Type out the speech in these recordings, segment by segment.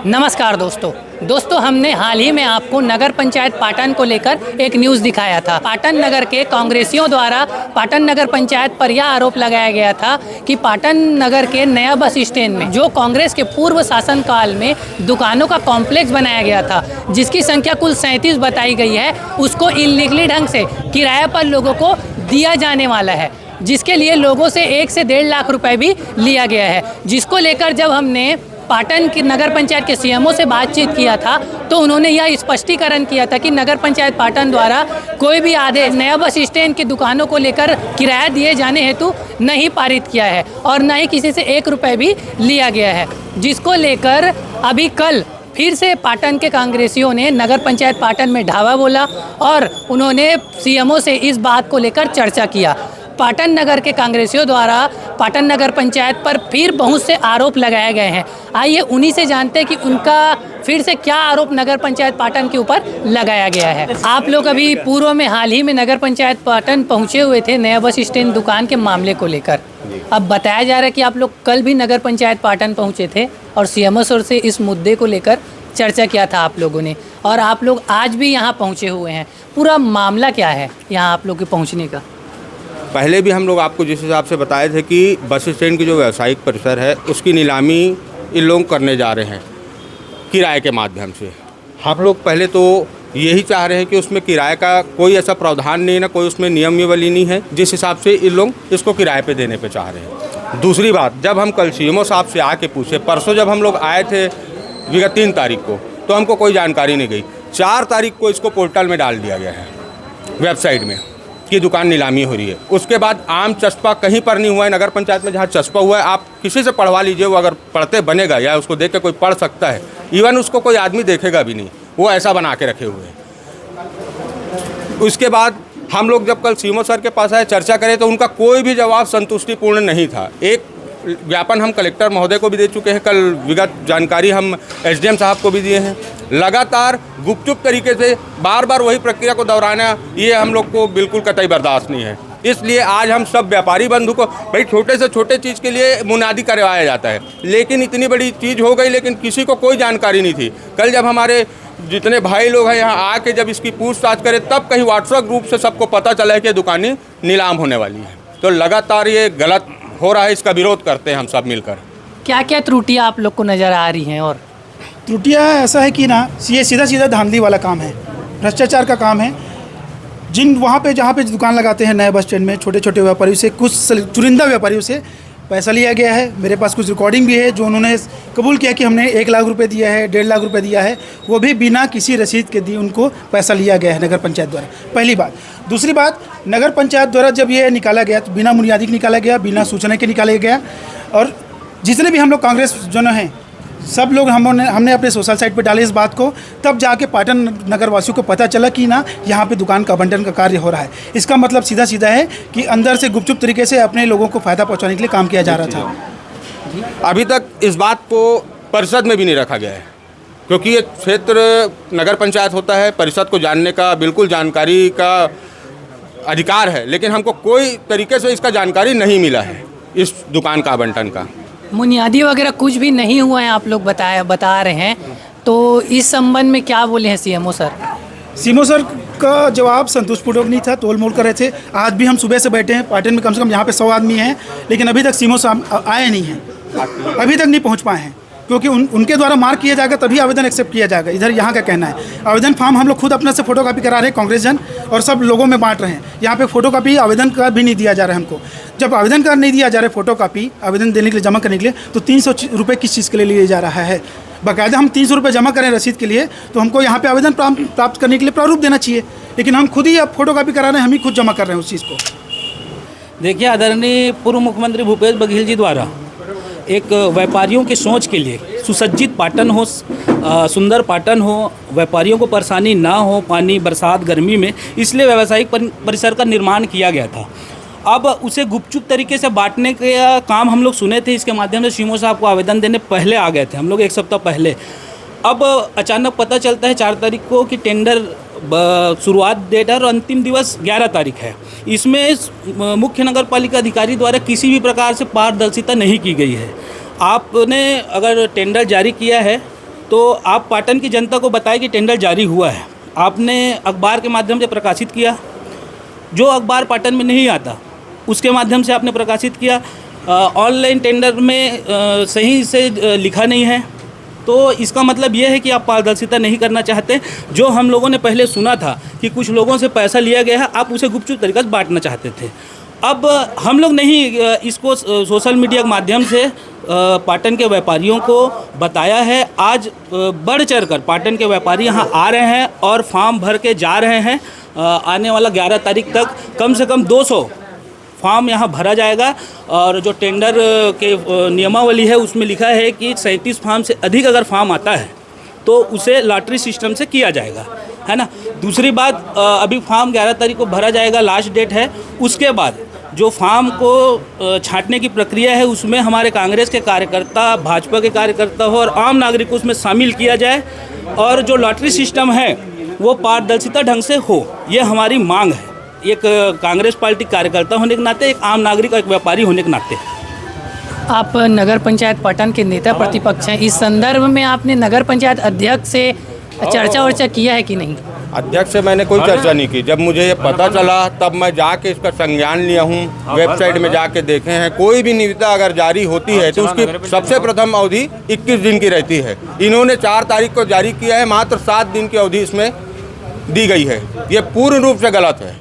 नमस्कार दोस्तों हमने हाल ही में आपको नगर पंचायत पाटन को लेकर एक न्यूज़ दिखाया था। पाटन नगर के कांग्रेसियों द्वारा पाटन नगर पंचायत पर यह आरोप लगाया गया था कि पाटन नगर के नया बस स्टैंड में जो कांग्रेस के पूर्व शासनकाल में दुकानों का कॉम्प्लेक्स बनाया गया था, जिसकी संख्या कुल 37 बताई गई है, उसको इलीगली ढंग से किराए पर लोगों को दिया जाने वाला है, जिसके लिए लोगों से 1 से 1.5 लाख रुपए भी लिया गया है। जिसको लेकर जब हमने पाटन की नगर पंचायत के सीएमओ से बातचीत किया था तो उन्होंने यह स्पष्टीकरण किया था कि नगर पंचायत पाटन द्वारा कोई भी आदेश नया बस स्टैंड की दुकानों को लेकर किराया दिए जाने हेतु नहीं पारित किया है और न ही किसी से 1 रुपये भी लिया गया है। जिसको लेकर अभी कल फिर से पाटन के कांग्रेसियों ने नगर पंचायत पाटन में ढावा बोला और उन्होंने सीएमओ से इस बात को लेकर चर्चा किया। पाटन नगर के कांग्रेसियों द्वारा पाटन नगर पंचायत पर फिर बहुत से आरोप लगाए गए हैं। आइए उन्हीं से जानते हैं कि उनका फिर से क्या आरोप नगर पंचायत पाटन के ऊपर लगाया गया है। आप लोग अभी पूर्व में हाल ही में नगर पंचायत पाटन पहुंचे हुए थे नया बस स्टैंड दुकान के मामले को लेकर। अब बताया जा रहा है कि आप लोग कल भी नगर पंचायत पाटन पहुंचे थे और सीएमओ सर से इस मुद्दे को लेकर चर्चा किया था आप लोगों ने, और आप लोग आज भी यहाँ पहुँचे हुए हैं। पूरा मामला क्या है यहाँ आप लोग के पहुँचने का? पहले भी हम लोग आपको जिस हिसाब से बताए थे कि बस स्टैंड की जो व्यावसायिक परिसर है उसकी नीलामी इन लोग करने जा रहे हैं किराए के माध्यम से। हम लोग पहले तो यही चाह रहे हैं कि उसमें किराए का कोई ऐसा प्रावधान नहीं है, ना कोई उसमें नियमावली नहीं है जिस हिसाब से इन लोग इसको किराए पे देने पे चाह रहे हैं। दूसरी बात, जब हम कल सीएमओ साहब से आके पूछे, परसों जब हम लोग आए थे विगत 3 तारीख को, तो हमको कोई जानकारी नहीं गई। 4 तारीख को इसको पोर्टल में डाल दिया गया है, वेबसाइट में, की दुकान नीलामी हो रही है। उसके बाद आम चस्पा कहीं पर नहीं हुआ है। नगर पंचायत में जहाँ चस्पा हुआ है आप किसी से पढ़वा लीजिए, वो अगर पढ़ते बनेगा या उसको देख के कोई पढ़ सकता है, इवन उसको कोई आदमी देखेगा भी नहीं, वो ऐसा बना के रखे हुए हैं। उसके बाद हम लोग जब कल सीएमओ सर के पास आए चर्चा करें तो उनका कोई भी जवाब संतुष्टिपूर्ण नहीं था। एक ज्ञापन हम कलेक्टर महोदय को भी दे चुके हैं, कल विगत जानकारी हम एसडीएम साहब को भी दिए हैं। लगातार गुपचुप तरीके से बार बार वही प्रक्रिया को दोहराना, ये हम लोग को बिल्कुल कतई बर्दाश्त नहीं है। इसलिए आज हम सब व्यापारी बंधु को, भाई छोटे से छोटे चीज़ के लिए मुनादी करवाया जाता है, लेकिन इतनी बड़ी चीज़ हो गई लेकिन किसी को कोई जानकारी नहीं थी। कल जब हमारे जितने भाई लोग हैं यहाँ आके जब इसकी पूछताछ करें तब कहीं व्हाट्सएप ग्रुप से सबको पता चला है कि दुकानें नीलाम होने वाली है। तो लगातार ये गलत हो रहा है, इसका विरोध करते हैं हम सब मिलकर। क्या क्या त्रुटियाँ आप लोग को नज़र आ रही हैं? और त्रुटियाँ ऐसा है कि ना, ये सीधा धांधली वाला काम है, भ्रष्टाचार का काम है। जिन वहाँ पे जहाँ पे दुकान लगाते हैं नए बस स्टैंड में, छोटे छोटे व्यापारियों से, कुछ चुनिंदा व्यापारियों से पैसा लिया गया है। मेरे पास कुछ रिकॉर्डिंग भी है जो उन्होंने कबूल किया कि हमने 1 लाख रुपए दिया है, 1.5 लाख रुपए दिया है, वो भी बिना किसी रसीद के दी उनको पैसा लिया गया है नगर पंचायत द्वारा। पहली बात। दूसरी बात, नगर पंचायत द्वारा जब ये निकाला गया तो बिना बुनियादी के निकाला गया, बिना सूचना के निकाला गया। और जितने भी हम लोग कांग्रेस जन हैं, सब लोग हमने अपने सोशल साइट पे डाले इस बात को, तब जाके पाटन नगरवासियों को पता चला कि ना यहाँ पे दुकान का आवंटन का कार्य हो रहा है। इसका मतलब सीधा है कि अंदर से गुपचुप तरीके से अपने लोगों को फ़ायदा पहुँचाने के लिए काम किया जा रहा था। अभी तक इस बात को परिषद में भी नहीं रखा गया है, क्योंकि ये क्षेत्र नगर पंचायत होता है, परिषद को जानने का बिल्कुल जानकारी का अधिकार है, लेकिन हमको कोई तरीके से इसका जानकारी नहीं मिला है इस दुकान का आवंटन का। बुनियादी वगैरह कुछ भी नहीं हुआ है आप लोग बता रहे हैं, तो इस संबंध में क्या बोले हैं सीएमओ सर? सीएमओ सर का जवाब संतोषपूर्वक नहीं था, तोल मोल कर रहे थे। आज भी हम सुबह से बैठे हैं पाटन में, कम से कम यहाँ पे 100 आदमी हैं, लेकिन अभी तक सीएमओ साहब आए नहीं हैं, अभी तक नहीं पहुँच पाए हैं, क्योंकि उनके द्वारा मार्क किया जाएगा तभी आवेदन एक्सेप्ट किया जाएगा। इधर यहाँ का कहना है आवेदन फॉर्म हम लोग खुद अपने से फोटोकॉपी करा रहे हैं, कांग्रेस जन, और सब लोगों में बांट रहे हैं। यहाँ पे फोटोकॉपी आवेदन कार्ड भी नहीं दिया जा रहा है हमको। जब आवेदन कार्ड नहीं दिया जा रहा है, फोटोकॉपी आवेदन देने के लिए, जमा करने के लिए, तो 300 रुपये किस चीज़ के लिए लिया जा रहा है? बाकायदा हम 300 रुपये जमा करें रसीद के लिए, तो हमको यहाँ पे आवेदन प्राप्त करने के लिए प्रारूप देना चाहिए, लेकिन हम खुद ही अब फोटोकॉपी करा रहे हैं, हम ही खुद जमा कर रहे हैं उस चीज़ को। देखिए, आदरणीय पूर्व मुख्यमंत्री भूपेश बघेल जी द्वारा एक व्यापारियों की सोच के लिए सुसज्जित पाटन हो, सुंदर पाटन हो, व्यापारियों को परेशानी ना हो पानी बरसात गर्मी में, इसलिए व्यावसायिक परिसर का निर्माण किया गया था। अब उसे गुपचुप तरीके से बांटने का काम हम लोग सुने थे, इसके माध्यम से सीएमओ साहब को आवेदन देने पहले आ गए थे हम लोग 1 सप्ताह पहले। अब अचानक पता चलता है 4 तारीख को कि टेंडर शुरुआत डेट है और अंतिम दिवस 11 तारीख है। इसमें मुख्य नगर पालिका अधिकारी द्वारा किसी भी प्रकार से पारदर्शिता नहीं की गई है। आपने अगर टेंडर जारी किया है तो आप पाटन की जनता को बताएं कि टेंडर जारी हुआ है। आपने अखबार के माध्यम से प्रकाशित किया, जो अखबार पाटन में नहीं आता उसके माध्यम से आपने प्रकाशित किया। ऑनलाइन टेंडर में सही से लिखा नहीं है, तो इसका मतलब ये है कि आप पारदर्शिता नहीं करना चाहते। जो हम लोगों ने पहले सुना था कि कुछ लोगों से पैसा लिया गया है, आप उसे गुपचुप तरीके से बांटना चाहते थे। अब हम लोग नहीं इसको सोशल मीडिया के माध्यम से पाटन के व्यापारियों को बताया है। आज बढ़ चढ़ कर पाटन के व्यापारी यहाँ आ रहे हैं और फॉर्म भर के जा रहे हैं। आने वाला 11 तारीख तक कम से कम 200 फॉर्म यहाँ भरा जाएगा। और जो टेंडर के नियमावली है उसमें लिखा है कि 37 फॉर्म से अधिक अगर फॉर्म आता है तो उसे लॉटरी सिस्टम से किया जाएगा, है ना। दूसरी बात, अभी फॉर्म 11 तारीख को भरा जाएगा, लास्ट डेट है। उसके बाद जो फॉर्म को छांटने की प्रक्रिया है उसमें हमारे कांग्रेस के कार्यकर्ता, भाजपा के कार्यकर्ता हो और आम नागरिक को उसमें शामिल किया जाए और जो लॉटरी सिस्टम है वो पारदर्शिता ढंग से हो, ये हमारी मांग है। एक कांग्रेस पार्टी कार्यकर्ता होने के नाते, एक आम नागरिक, एक व्यापारी होने के नाते। आप नगर पंचायत पाटन के नेता प्रतिपक्ष हैं, इस संदर्भ में आपने नगर पंचायत अध्यक्ष से चर्चा किया है कि नहीं? अध्यक्ष से मैंने कोई चर्चा नहीं की। जब मुझे ये पता चला तब मैं जाके इसका संज्ञान लिया हूँ। वेबसाइट में जाके देखे हैं, कोई भी निविदा अगर जारी होती है तो उसकी सबसे प्रथम अवधि 21 दिन की रहती है। इन्होंने 4 तारीख को जारी किया है, मात्र 7 दिन की अवधि इसमें दी गई है। ये पूर्ण रूप से गलत है,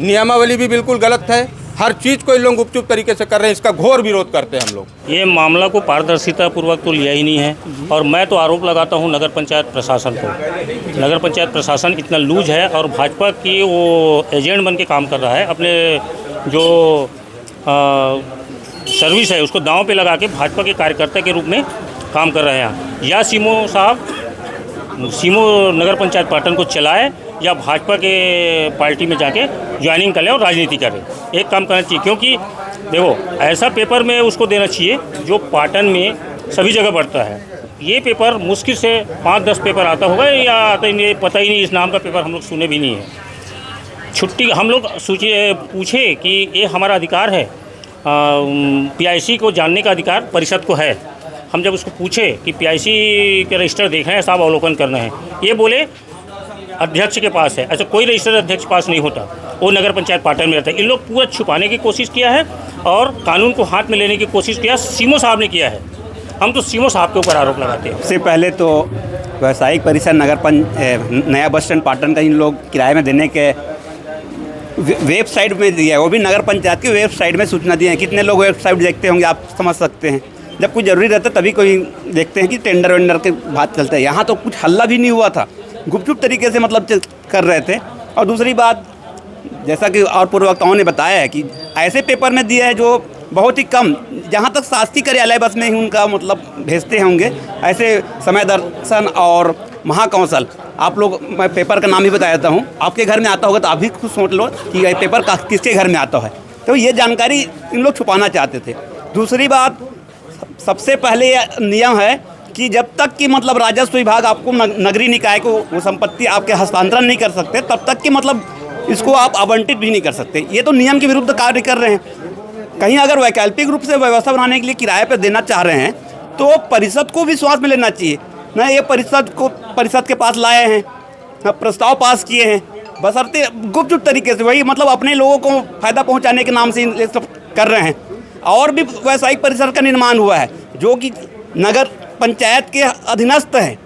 नियमावली भी बिल्कुल गलत है। हर चीज़ को इन लोग गुपचुप तरीके से कर रहे हैं, इसका घोर विरोध करते हैं हम लोग। ये मामला को पारदर्शिता पूर्वक तो लिया ही नहीं है और मैं तो आरोप लगाता हूँ नगर पंचायत प्रशासन को। नगर पंचायत प्रशासन इतना लूज है और भाजपा की वो एजेंट बन के काम कर रहा है। अपने जो सर्विस है उसको दांव पे लगा के भाजपा के कार्यकर्ता के रूप में काम कर रहे हैं। या सीमो साहब नगर पंचायत पाटन को चलाए या भाजपा के पार्टी में जाके ज्वाइनिंग कर ले और राजनीति करे। एक काम करना चाहिए, क्योंकि देखो ऐसा पेपर में उसको देना चाहिए जो पाटन में सभी जगह बढ़ता है। ये पेपर मुश्किल से 5-10 पेपर आता होगा या आता ही नहीं, पता ही नहीं, इस नाम का पेपर हम लोग सुने भी नहीं है। छुट्टी हम लोग पूछे कि ये हमारा अधिकार है, PIC को जानने का अधिकार परिषद को है। हम जब उसको पूछे कि PIC के रजिस्टर देख रहे हैं साहब, अवलोकन करना है, ये बोले अध्यक्ष के पास है। अच्छा, कोई रजिस्टर अध्यक्ष के पास नहीं होता, वो नगर पंचायत पाटन में रहता है। इन लोग पूरा छुपाने की कोशिश किया है और कानून को हाथ में लेने की कोशिश किया सीमो साहब ने किया है। हम तो सीमो साहब के ऊपर आरोप लगाते हैं। सबसे पहले तो व्यावसायिक परिसर नया बस स्टैंड पाटन का इन लोग किराए में देने के वेबसाइट में दिया है, वो भी नगर पंचायत की वेबसाइट में सूचना दी है। कितने लोग वेबसाइट देखते होंगे आप समझ सकते हैं। जब कुछ ज़रूरी रहता है तभी कोई देखते हैं कि टेंडर वेंडर के बात चलते हैं। यहाँ तो कुछ हल्ला भी नहीं हुआ था, गुपचुप तरीके से मतलब कर रहे थे। और दूसरी बात, जैसा कि और पूर्ववक्ताओं ने बताया है कि ऐसे पेपर में दिया है जो बहुत ही कम, जहाँ तक शासकीय कार्यालय बस में ही उनका मतलब भेजते होंगे। ऐसे समय दर्शन और महाकौशल, आप लोग, मैं पेपर का नाम ही बता देता हूँ, आपके घर में आता होगा तो आप भी खुद सोच लो कि ये पेपर किसके घर में आता है। तो ये जानकारी इन लोग छुपाना चाहते थे। दूसरी बात, सबसे पहले नियम है कि जब तक कि मतलब राजस्व विभाग आपको नगरीय निकाय को वो संपत्ति आपके हस्तांतरण नहीं कर सकते, तब तक कि मतलब इसको आप आवंटित भी नहीं कर सकते। ये तो नियम के विरुद्ध कार्य कर रहे हैं। कहीं अगर वैकल्पिक रूप से व्यवस्था बनाने के लिए किराए पर देना चाह रहे हैं तो परिषद को विश्वास में लेना चाहिए ना। ये परिषद के पास लाए हैं, प्रस्ताव पास किए हैं, बशर्ते गुपचुप तरीके से, वही मतलब अपने लोगों को फ़ायदा पहुँचाने के नाम से ये सब कर रहे हैं। और भी व्यावसायिक परिसर का निर्माण हुआ है जो कि नगर पंचायत के अधीनस्थ है।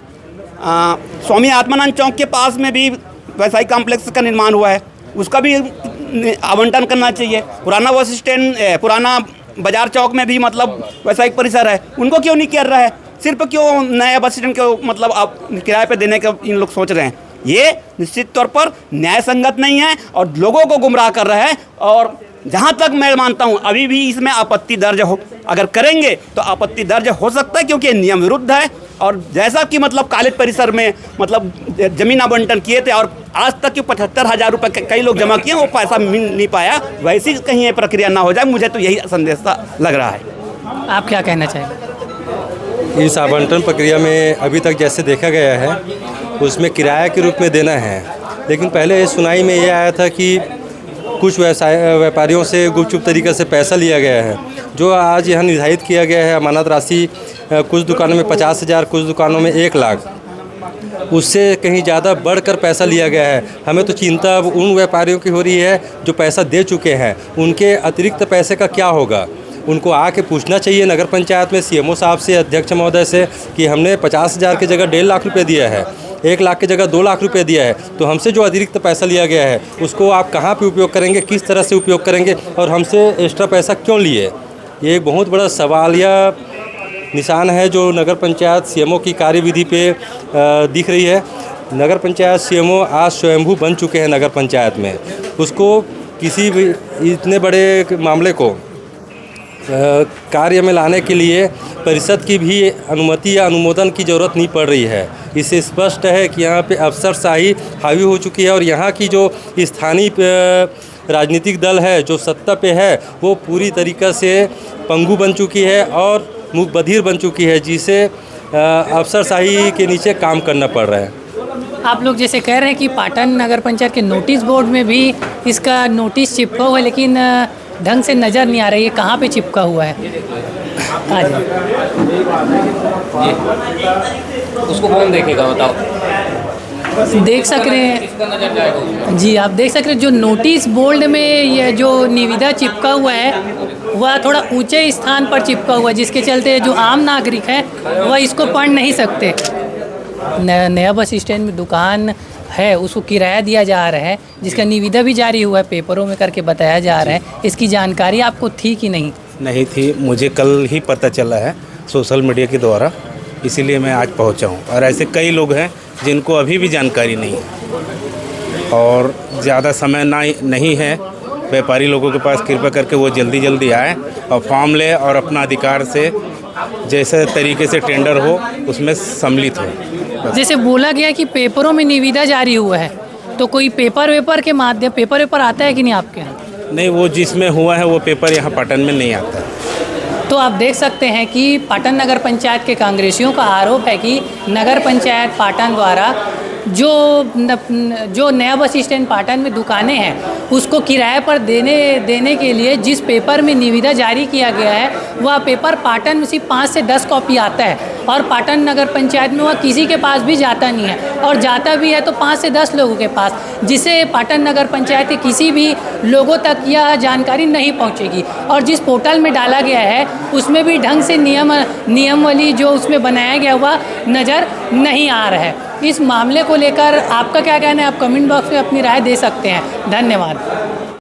स्वामी आत्मानंद चौक के पास में भी व्यावसायिक कॉम्प्लेक्स का निर्माण हुआ है, उसका भी आवंटन करना चाहिए। पुराना बस स्टैंड, पुराना बाजार चौक में भी मतलब व्यावसायिक परिसर है, उनको क्यों नहीं कर रहा है? सिर्फ क्यों नया बस स्टैंड को मतलब आप किराए पे देने का इन लोग सोच रहे हैं? ये निश्चित तौर पर न्याय संगत नहीं है और लोगों को गुमराह कर रहा है। और जहाँ तक मैं मानता हूँ अभी भी इसमें आपत्ति दर्ज हो, अगर करेंगे तो आपत्ति दर्ज हो सकता है, क्योंकि नियम विरुद्ध है। और जैसा कि मतलब कॉलेज परिसर में मतलब ज़मीन आवंटन किए थे और आज तक के 75,000 रुपये कई लोग जमा किए, वो पैसा मिल नहीं पाया, वैसी कहीं ये प्रक्रिया ना हो जाए, मुझे तो यही संदेश लग रहा है। आप क्या कहना चाहेंगे? इस आवंटन प्रक्रिया में अभी तक जैसे देखा गया है उसमें किराया के रूप में देना है, लेकिन पहले सुनाई में ये आया था कि कुछ व्यापारियों से गुपचुप तरीके से पैसा लिया गया है, जो आज यहाँ निर्धारित किया गया है अमानत राशि, कुछ दुकानों में 50,000, कुछ दुकानों में 1 लाख, उससे कहीं ज़्यादा बढ़कर पैसा लिया गया है। हमें तो चिंता अब उन व्यापारियों की हो रही है जो पैसा दे चुके हैं, उनके अतिरिक्त पैसे का क्या होगा। उनको आके पूछना चाहिए नगर पंचायत में सीएमओ साहब से, अध्यक्ष महोदय से, कि हमने 50,000 की जगह 1.5 लाख रुपये दिया है, 1 लाख की जगह 2 लाख रुपये दिया है, तो हमसे जो अतिरिक्त पैसा लिया गया है उसको आप कहाँ पे उपयोग करेंगे, किस तरह से उपयोग करेंगे, और हमसे एक्स्ट्रा पैसा क्यों लिए। ये एक बहुत बड़ा सवाल या निशान है जो नगर पंचायत सीएमओ की कार्यविधि पे दिख रही है। नगर पंचायत सीएमओ आज स्वयंभू बन चुके हैं नगर पंचायत में। उसको किसी भी इतने बड़े मामले को कार्य में लाने के लिए परिषद की भी अनुमति या अनुमोदन की ज़रूरत नहीं पड़ रही है। इससे स्पष्ट है कि यहाँ पे अफसरशाही हावी हो चुकी है और यहाँ की जो स्थानीय राजनीतिक दल है जो सत्ता पे है वो पूरी तरीक़े से पंगु बन चुकी है और मुख बधिर बन चुकी है, जिसे अफसरशाही के नीचे काम करना पड़ रहा है। आप लोग जैसे कह रहे हैं कि पाटन नगर पंचायत के नोटिस बोर्ड में भी इसका नोटिस चिपका हुआ है, लेकिन ढंग से नज़र नहीं आ रही है कहाँ पे चिपका हुआ है। आ जाए, उसको कौन देखेगा बताओ। देख सक रहे हैं जी, आप देख सक रहे हैं जो नोटिस बोर्ड में ये जो निविदा चिपका हुआ है वह थोड़ा ऊंचे स्थान पर चिपका हुआ है, जिसके चलते जो आम नागरिक है वह इसको पढ़ नहीं सकते। नया बस स्टैंड में दुकान है, उसको किराया दिया जा रहा है, जिसका निविदा भी जारी हुआ है, पेपरों में करके बताया जा रहा है। इसकी जानकारी आपको थी कि नहीं? नहीं थी, मुझे कल ही पता चला है सोशल मीडिया के द्वारा, इसीलिए मैं आज पहुंचा हूं। और ऐसे कई लोग हैं जिनको अभी भी जानकारी नहीं है और ज़्यादा समय नहीं है व्यापारी लोगों के पास। कृपया करके वो जल्दी आए और फॉर्म ले और अपना अधिकार से जैसे तरीके से टेंडर हो उसमें सम्मिलित हो। जैसे बोला गया कि पेपरों में निविदा जारी हुआ है, तो कोई पेपर के माध्यम पेपर आता है कि नहीं आपके यहाँ? नहीं, वो जिसमें हुआ है वो पेपर यहाँ पाटन में नहीं आता। तो आप देख सकते हैं कि पाटन नगर पंचायत के कांग्रेसियों का आरोप है कि नगर पंचायत पाटन द्वारा जो नया बस स्टैंड पाटन में दुकानें हैं उसको किराए पर देने के लिए जिस पेपर में निविदा जारी किया गया है वह पेपर पाटन में सिर्फ 5 से 10 कॉपी आता है और पाटन नगर पंचायत में वह किसी के पास भी जाता नहीं है, और जाता भी है तो 5 से 10 लोगों के पास, जिससे पाटन नगर पंचायत के किसी भी लोगों तक यह जानकारी नहीं पहुंचेगी। और जिस पोर्टल में डाला गया है उसमें भी ढंग से नियमावली जो उसमें बनाया गया हुआ नज़र नहीं आ रहा है। इस मामले को लेकर आपका क्या कहना है? आप कमेंट बॉक्स में अपनी राय दे सकते हैं। धन्यवाद।